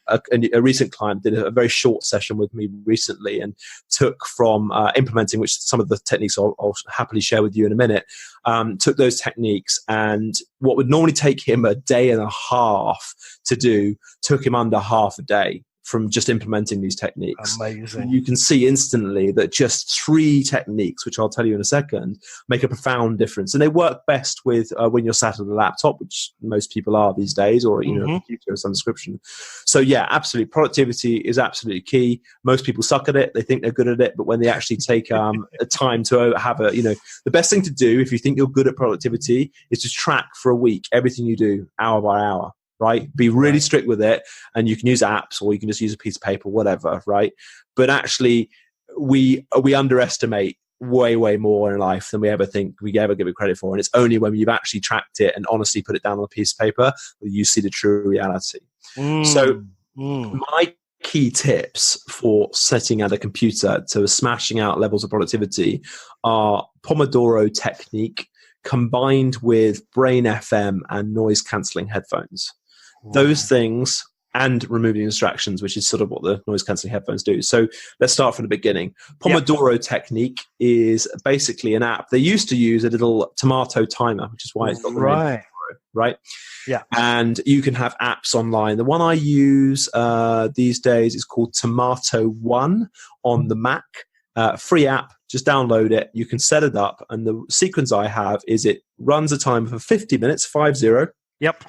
[SPEAKER 2] recent client did a very short session with me recently and took from implementing, which some of the techniques I'll happily share with you in a minute, took those techniques, and what would normally take him a day and a half to do took him under half a day. from just implementing these techniques.
[SPEAKER 1] Amazing.
[SPEAKER 2] You can see instantly that just 3 techniques, which I'll tell you in a second, make a profound difference. And they work best with when you're sat at a laptop, which most people are these days, or a computer of some description. So yeah, absolutely. Productivity is absolutely key. Most people suck at it. They think they're good at it, but when they actually take a time to have the best thing to do if you think you're good at productivity is to track for a week everything you do hour by hour. Right? Be really strict with it, and you can use apps or you can just use a piece of paper, whatever, right? But actually, we underestimate way more in life than we ever think we ever give it credit for. And it's only when you've actually tracked it and honestly put it down on a piece of paper that you see the true reality. So my key tips for setting at a computer to smashing out levels of productivity are Pomodoro technique combined with Brain FM and noise cancelling headphones. Those things, and removing distractions, which is sort of what the noise cancelling headphones do. So let's start from the beginning. Pomodoro technique is basically an app. They used to use a little tomato timer, which is why it's got the name Pomodoro, right? Yeah. And you can have apps online. The one I use these days is called Tomato One on the Mac. Free app. Just download it. You can set it up. And the sequence I have is it runs a timer for 50 minutes, 50.
[SPEAKER 1] Yep.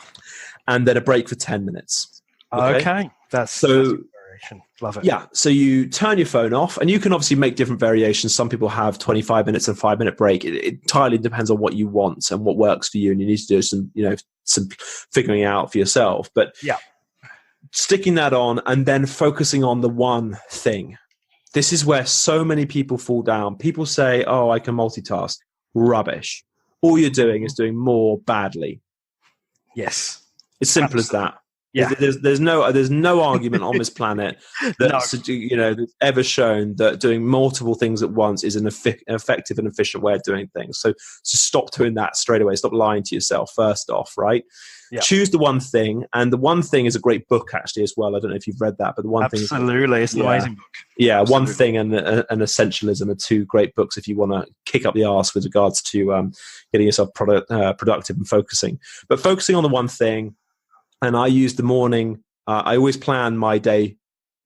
[SPEAKER 2] And then a break for 10 minutes.
[SPEAKER 1] Okay. That's love it.
[SPEAKER 2] Yeah. So you turn your phone off, and you can obviously make different variations. Some people have 25 minutes and 5-minute break. It entirely depends on what you want and what works for you. And you need to do some figuring out for yourself. But sticking that on and then focusing on the one thing. This is where so many people fall down. People say, oh, I can multitask. Rubbish. All you're doing is doing more badly.
[SPEAKER 1] Yes.
[SPEAKER 2] It's simple as that. Yeah. There's no argument on this planet that's ever shown that doing multiple things at once is an effective and efficient way of doing things. So stop doing that straight away. Stop lying to yourself first off, right? Yeah. Choose the one thing, and the one thing is a great book actually as well. I don't know if you've read that, but the one thing,
[SPEAKER 1] absolutely, it's an amazing book.
[SPEAKER 2] Yeah, absolutely. One Thing and Essentialism are 2 great books if you want to kick up the arse with regards to getting yourself productive and focusing. But focusing on the one thing, and I use the morning. I always plan my day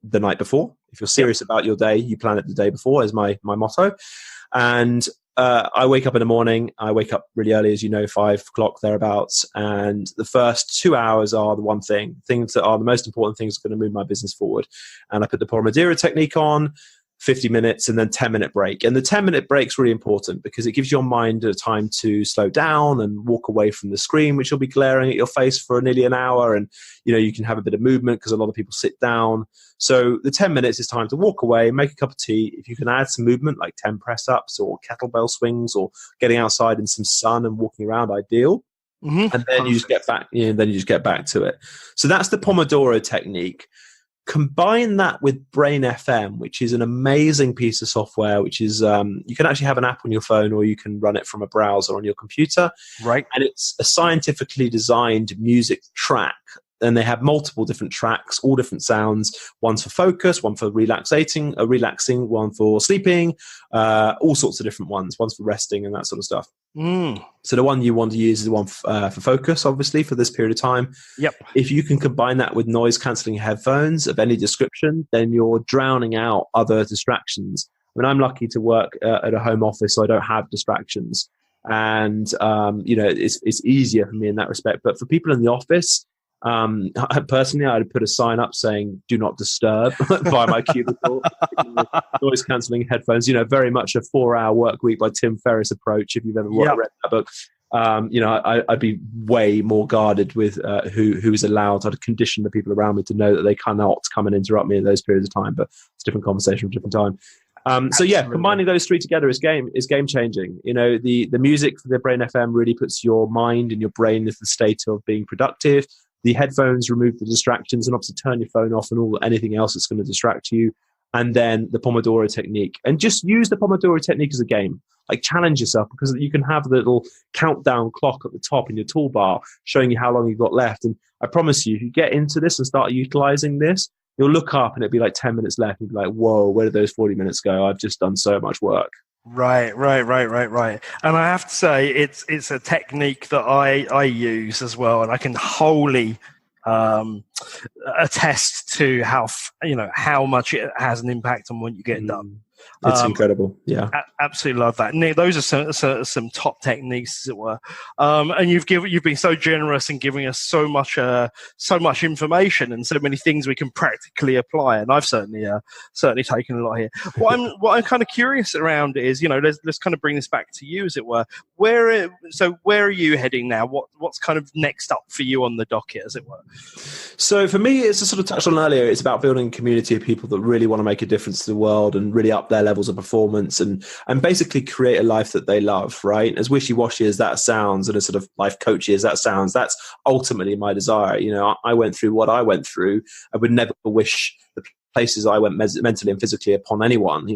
[SPEAKER 2] the night before. If you're serious about your day, you plan it the day before, is my motto. And I wake up in the morning. I wake up really early, as you know, 5 o'clock thereabouts. And the first 2 hours are the one thing, things that are the most important things that are going to move my business forward. And I put the Pomodoro technique on, 50 minutes and then 10-minute break. And the 10-minute break is really important because it gives your mind a time to slow down and walk away from the screen, which will be glaring at your face for nearly an hour. And, you can have a bit of movement because a lot of people sit down. So the 10 minutes is time to walk away, make a cup of tea. If you can add some movement like 10 press-ups or kettlebell swings or getting outside in some sun and walking around, ideal. Mm-hmm. And then you just get back, then you just get back to it. So that's the Pomodoro technique. Combine that with Brain FM, which is an amazing piece of software, which is you can actually have an app on your phone or you can run it from a browser on your computer. Right. And it's a scientifically designed music track. And they have multiple different tracks, all different sounds. One's for focus, one for relaxing, one for sleeping, all sorts of different ones. One's for resting and that sort of stuff. So the one you want to use is the one for focus, obviously, for this period of time. Yep. If you can combine that with noise-cancelling headphones of any description, then you're drowning out other distractions. I mean, I'm lucky to work at a home office, so I don't have distractions. And, it's easier for me in that respect. But for people in the office, personally, I'd put a sign up saying "Do not disturb" by my cubicle. Noise cancelling headphones. Very much a 4-hour work week by Tim Ferriss approach. If you've ever read that book, I'd be way more guarded with who is allowed. I'd condition the people around me to know that they cannot come and interrupt me in those periods of time. But it's a different conversation for a different time. Combining those 3 together is game changing. The music for the Brain FM really puts your mind and your brain into the state of being productive. The headphones remove the distractions and obviously turn your phone off and anything else that's going to distract you. And then the Pomodoro technique. And just use the Pomodoro technique as a game. Like challenge yourself because you can have the little countdown clock at the top in your toolbar showing you how long you've got left. And I promise you, if you get into this and start utilizing this, you'll look up and it'll be like 10 minutes left. And you'll be like, whoa, where did those 40 minutes go? I've just done so much work.
[SPEAKER 1] Right. And I have to say, it's a technique that I use as well, and I can wholly
[SPEAKER 3] attest to how much it has an impact on what you get done.
[SPEAKER 2] It's incredible. Yeah.
[SPEAKER 3] Absolutely love that. Nick, those are some top techniques, as it were. And you've been so generous in giving us so much information and so many things we can practically apply. And I've certainly taken a lot here. What I'm kind of curious around is, let's kind of bring this back to you, as it were. Where are you heading now? What's kind of next up for you on the docket, as it were?
[SPEAKER 2] So for me, it's a sort of touched on earlier. It's about building a community of people that really want to make a difference to the world and really up their levels of performance and basically create a life that they love, right? As wishy-washy as that sounds, and as sort of life coachy as that sounds, that's ultimately my desire. I went through what I went through. I would never wish the places I went mentally and physically upon anyone,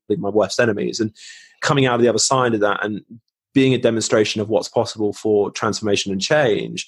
[SPEAKER 2] my worst enemies. And coming out of the other side of that and being a demonstration of what's possible for transformation and change,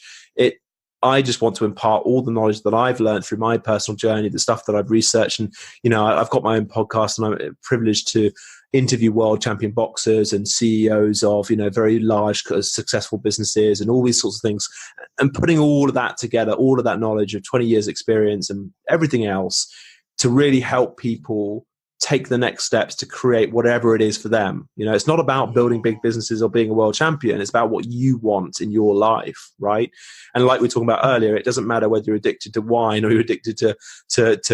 [SPEAKER 2] I just want to impart all the knowledge that I've learned through my personal journey, the stuff that I've researched. And, I've got my own podcast, and I'm privileged to interview world champion boxers and CEOs of, very large, successful businesses and all these sorts of things. And putting all of that together, all of that knowledge of 20 years experience and everything else to really help people take the next steps to create whatever it is for them. It's not about building big businesses or being a world champion. It's about what you want in your life, right? And like we were talking about earlier, it doesn't matter whether you're addicted to wine or you're addicted to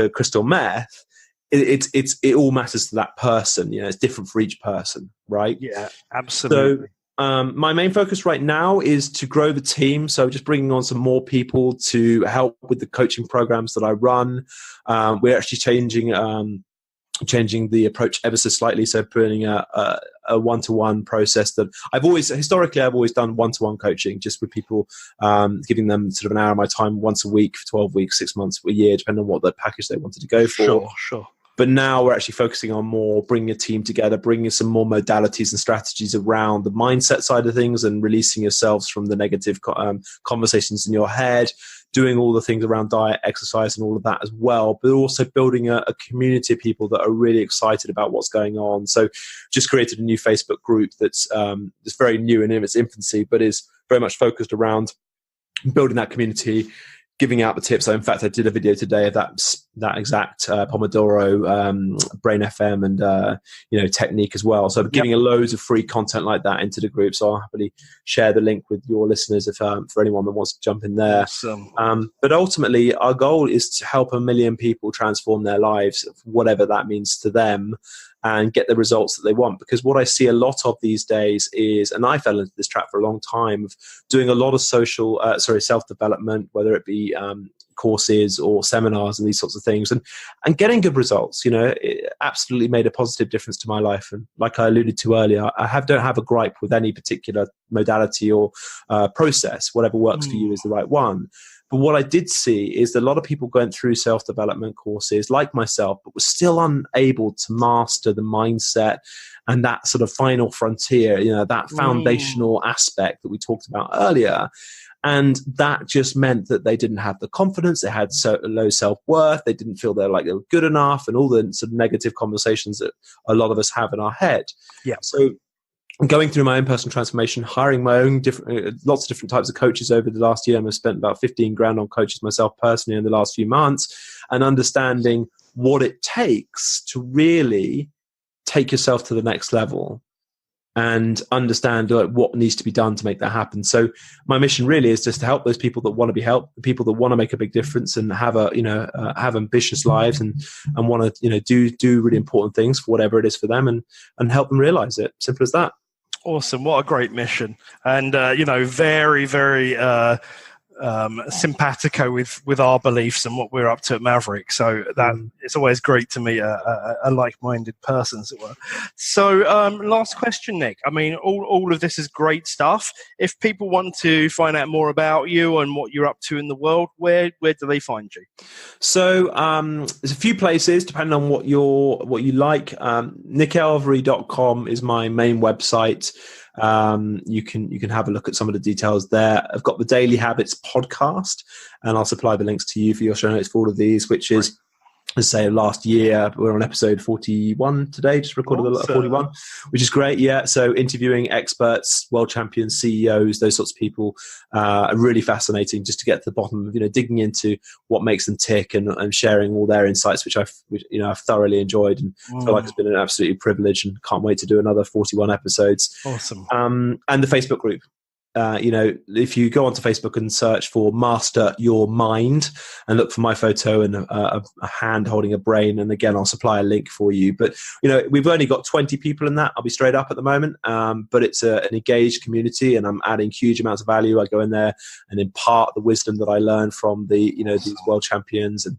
[SPEAKER 2] crystal meth. It all matters to that person. It's different for each person, right?
[SPEAKER 3] Yeah, absolutely.
[SPEAKER 2] So my main focus right now is to grow the team. So just bringing on some more people to help with the coaching programs that I run. We're actually changing the approach ever so slightly. So putting a one-to-one process that I've always done one-to-one coaching, just with people, giving them sort of an hour of my time once a week for 12 weeks, 6 months, a year, depending on what the package they wanted to go for.
[SPEAKER 3] Sure.
[SPEAKER 2] But now we're actually focusing on more bringing a team together, bringing some more modalities and strategies around the mindset side of things and releasing yourselves from the negative conversations in your head, doing all the things around diet, exercise, and all of that as well, but also building a community of people that are really excited about what's going on. So just created a new Facebook group that's very new and in its infancy, but is very much focused around building that community, giving out the tips. So in fact, I did a video today of that exact Pomodoro, Brain FM, and technique as well. So I'm giving loads of free content like that into the group. So I'll happily share the link with your listeners if for anyone that wants to jump in there.
[SPEAKER 3] Awesome.
[SPEAKER 2] But ultimately, our goal is to help 1 million people transform their lives, whatever that means to them, and get the results that they want. Because what I see a lot of these days is, and I fell into this trap for a long time, of doing a lot of self-development, whether it be courses or seminars and these sorts of things, and getting good results. It absolutely made a positive difference to my life. And like I alluded to earlier, I don't have a gripe with any particular modality or process. Whatever works for you is the right one. But what I did see is that a lot of people going through self-development courses like myself, but were still unable to master the mindset and that sort of final frontier, that foundational aspect that we talked about earlier. And that just meant that they didn't have the confidence, they had so low self-worth, they didn't feel they were good enough, and all the sort of negative conversations that a lot of us have in our head.
[SPEAKER 3] Yeah.
[SPEAKER 2] So going through my own personal transformation, hiring my own lots of different types of coaches over the last year. I've spent about 15 grand on coaches myself personally in the last few months, and understanding what it takes to really take yourself to the next level and understand what needs to be done to make that happen. So my mission really is just to help those people that want to be helped, the people that want to make a big difference and have have ambitious lives and want to do really important things for whatever it is for them, and help them realize it. Simple as that.
[SPEAKER 3] Awesome. What a great mission. And, very, very simpatico with our beliefs and what we're up to at Mavericks. So that it's always great to meet a like-minded person, as it were. So last question, Nick. I mean, all of this is great stuff. If people want to find out more about you and what you're up to in the world, where do they find you? So
[SPEAKER 2] there's a few places depending on what you like. nickelvery.com is my main website. You can have a look at some of the details there. I've got the Daily Habits podcast, and I'll supply the links to you for your show notes for all of these, which is let's say last year. We're on episode 41 today, just recorded 41, which is great. Yeah. So interviewing experts, world champions, CEOs, those sorts of people, are really fascinating just to get to the bottom of, digging into what makes them tick and sharing all their insights, which I've thoroughly enjoyed and feel like it's been an absolute privilege, and can't wait to do another 41 episodes.
[SPEAKER 3] Awesome.
[SPEAKER 2] And the Facebook group. If you go onto Facebook and search for Master Your Mind and look for my photo and a hand holding a brain, and again, I'll supply a link for you. But, we've only got 20 people in that. I'll be straight up at the moment. But it's an engaged community, and I'm adding huge amounts of value. I go in there and impart the wisdom that I learned from these world champions and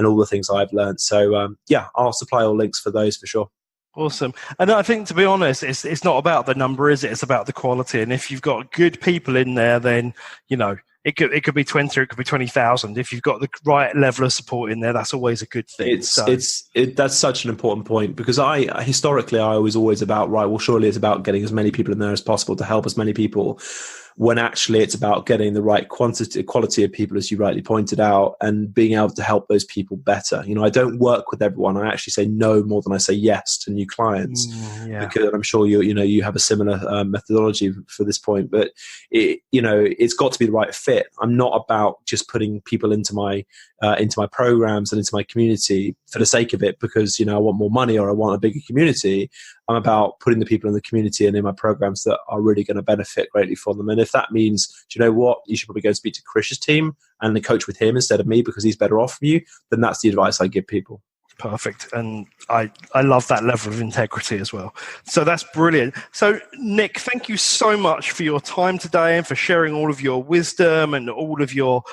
[SPEAKER 2] all the things I've learned. So, I'll supply all links for those for sure.
[SPEAKER 3] Awesome. And I think, to be honest, it's not about the number, is it? It's about the quality. And if you've got good people in there, then, it could be 20 or it could be 20,000. If you've got the right level of support in there, that's always a good thing.
[SPEAKER 2] That's such an important point, because I was always about, right, well, surely it's about getting as many people in there as possible to help as many people, when actually it's about getting the right quality of people, as you rightly pointed out, and being able to help those people better. I don't work with everyone. I actually say no more than I say yes to new clients, because I'm sure you have a similar methodology for this point. But it's got to be the right fit. I'm not about just putting people into my programs and into my community for the sake of it, because I want more money or I want a bigger community. I'm about putting the people in the community and in my programs that are really going to benefit greatly from them. And if that means, do you know what, you should probably go and speak to Krish's team and then coach with him instead of me because he's better off from you, then that's the advice I give people.
[SPEAKER 3] Perfect. And I love that level of integrity as well. So that's brilliant. So Nick, thank you so much for your time today and for sharing all of your wisdom and all of your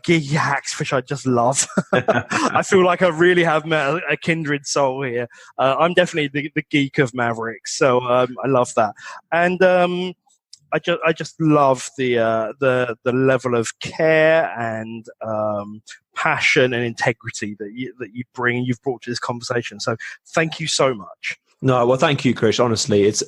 [SPEAKER 3] geek hacks, which I just love. I feel like I really have met a kindred soul here. I'm definitely the geek of Mavericks. So I love that. And I just love the level of care and passion and integrity that you bring and you've brought to this conversation. So thank you so much.
[SPEAKER 2] No, well, thank you, Krish. Honestly, it's.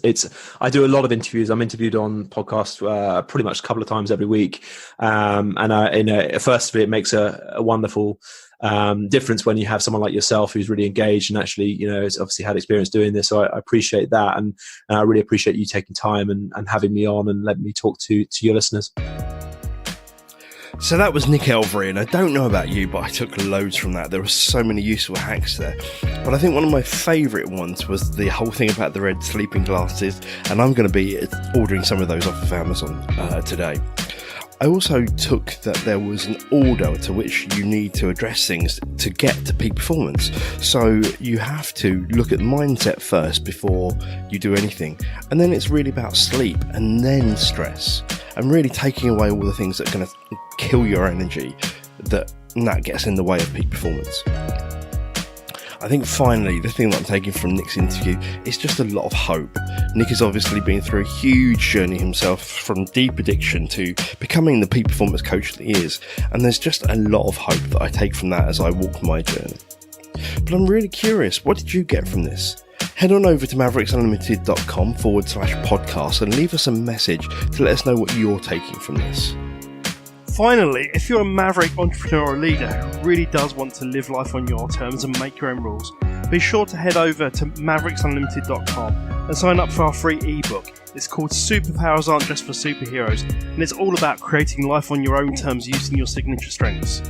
[SPEAKER 2] I do a lot of interviews. I'm interviewed on podcasts pretty much a couple of times every week, and first of it makes a wonderful difference when you have someone like yourself who's really engaged and actually, has obviously had experience doing this. So I appreciate that, and I really appreciate you taking time and having me on and letting me talk to your listeners.
[SPEAKER 1] So that was Nick Elvery, and I don't know about you, but I took loads from that. There were so many useful hacks there. But I think one of my favourite ones was the whole thing about the red sleeping glasses, and I'm going to be ordering some of those off of Amazon today. I also took that there was an order to which you need to address things to get to peak performance. So you have to look at mindset first before you do anything. And then it's really about sleep and then stress and really taking away all the things that are going to kill your energy that gets in the way of peak performance. I think finally, the thing that I'm taking from Nick's interview is just a lot of hope. Nick has obviously been through a huge journey himself, from deep addiction to becoming the peak performance coach that he is. And there's just a lot of hope that I take from that as I walk my journey. But I'm really curious, what did you get from this? Head on over to maverickunlimited.com/podcast and leave us a message to let us know what you're taking from this.
[SPEAKER 3] Finally, if you're a Maverick entrepreneur or leader who really does want to live life on your terms and make your own rules, be sure to head over to maverickunlimited.com and sign up for our free ebook. It's called Superpowers Aren't Just for Superheroes, and it's all about creating life on your own terms using your signature strengths.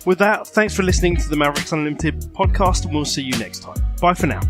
[SPEAKER 3] With that, thanks for listening to the Mavericks Unlimited podcast, and we'll see you next time. Bye for now.